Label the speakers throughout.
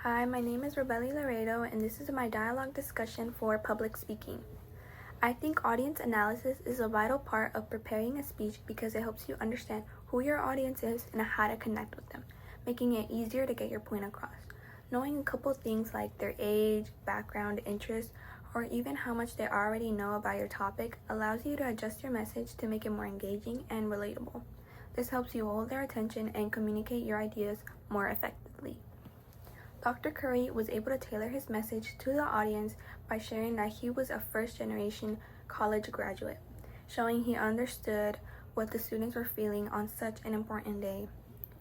Speaker 1: Hi, my name is Rebeli Laredo, and this is my dialogue discussion for public speaking. I think audience analysis is a vital part of preparing a speech because it helps you understand who your audience is and how to connect with them, making it easier to get your point across. Knowing a couple things like their age, background, interests, or even how much they already know about your topic allows you to adjust your message to make it more engaging and relatable. This helps you hold their attention and communicate your ideas more effectively. Dr. Curry was able to tailor his message to the audience by sharing that he was a first-generation college graduate, showing he understood what the students were feeling on such an important day.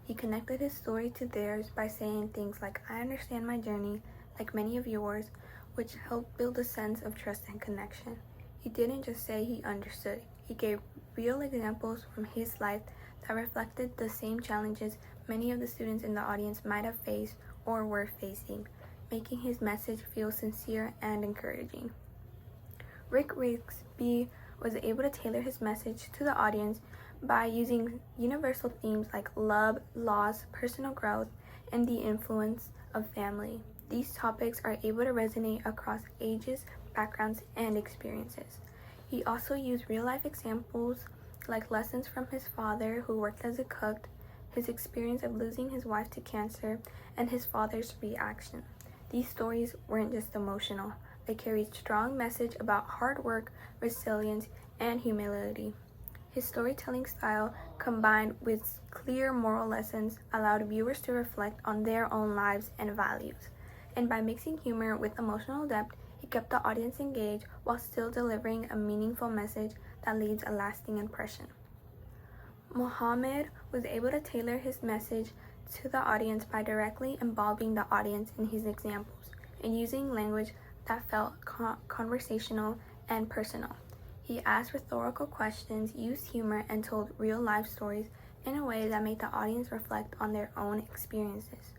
Speaker 1: He connected his story to theirs by saying things like, "I understand my journey, like many of yours," which helped build a sense of trust and connection. He didn't just say he understood, he gave real examples from his life that reflected the same challenges many of the students in the audience might have faced or were facing, making his message feel sincere and encouraging. Rick Rigsby was able to tailor his message to the audience by using universal themes like love, loss, personal growth, and the influence of family. These topics are able to resonate across ages, backgrounds, and experiences. He also used real-life examples like lessons from his father, who worked as a cook, his experience of losing his wife to cancer, and his father's reaction. These stories weren't just emotional. They carried strong message about hard work, resilience, and humility. His storytelling style, combined with clear moral lessons, allowed viewers to reflect on their own lives and values. And by mixing humor with emotional depth, he kept the audience engaged while still delivering a meaningful message that leaves a lasting impression. Muhammad was able to tailor his message to the audience by directly involving the audience in his examples and using language that felt conversational and personal. He asked rhetorical questions, used humor, and told real-life stories in a way that made the audience reflect on their own experiences.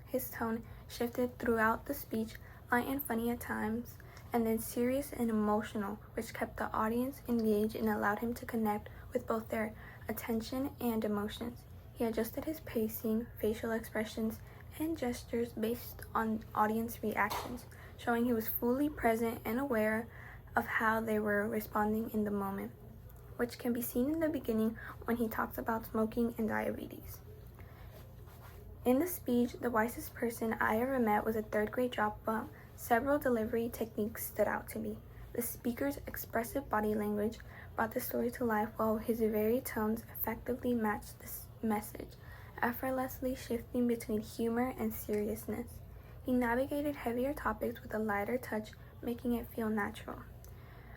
Speaker 1: His tone shifted throughout the speech, light and funny at times, and then serious and emotional, which kept the audience engaged and allowed him to connect with both their attention and emotions. He adjusted his pacing, facial expressions, and gestures based on audience reactions, showing he was fully present and aware of how they were responding in the moment, which can be seen in the beginning when he talks about smoking and diabetes. In the speech, the wisest person I ever met was a third-grade dropout. Several delivery techniques stood out to me. The speaker's expressive body language brought the story to life, while his varied tones effectively matched the message, effortlessly shifting between humor and seriousness. He navigated heavier topics with a lighter touch, making it feel natural.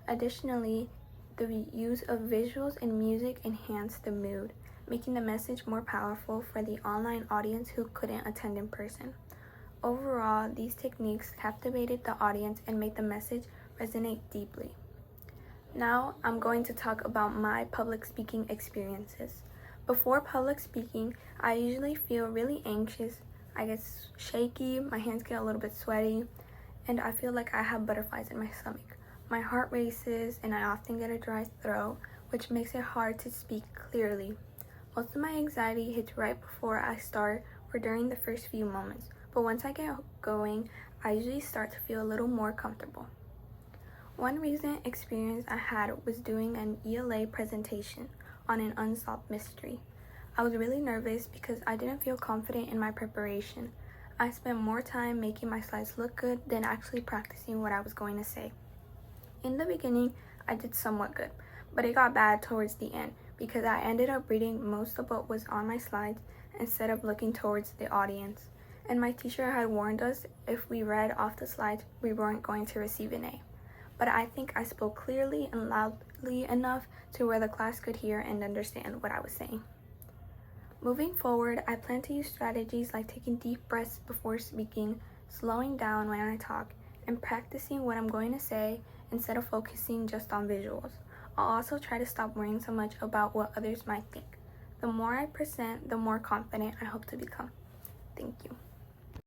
Speaker 1: Additionally, the use of visuals and music enhanced the mood, making the message more powerful for the online audience who couldn't attend in person. Overall, these techniques captivated the audience and made the message resonate deeply. Now, I'm going to talk about my public speaking experiences. Before public speaking, I usually feel really anxious. I get shaky, my hands get a little bit sweaty, and I feel like I have butterflies in my stomach. My heart races, and I often get a dry throat, which makes it hard to speak clearly. Most of my anxiety hits right before I start or during the first few moments, but once I get going, I usually start to feel a little more comfortable. One recent experience I had was doing an ELA presentation on an unsolved mystery. I was really nervous because I didn't feel confident in my preparation. I spent more time making my slides look good than actually practicing what I was going to say. In the beginning, I did somewhat good, but it got bad towards the end because I ended up reading most of what was on my slides instead of looking towards the audience. And my teacher had warned us if we read off the slides, we weren't going to receive an A. But I think I spoke clearly and loudly enough to where the class could hear and understand what I was saying. Moving forward, I plan to use strategies like taking deep breaths before speaking, slowing down when I talk, and practicing what I'm going to say instead of focusing just on visuals. I'll also try to stop worrying so much about what others might think. The more I present, the more confident I hope to become. Thank you.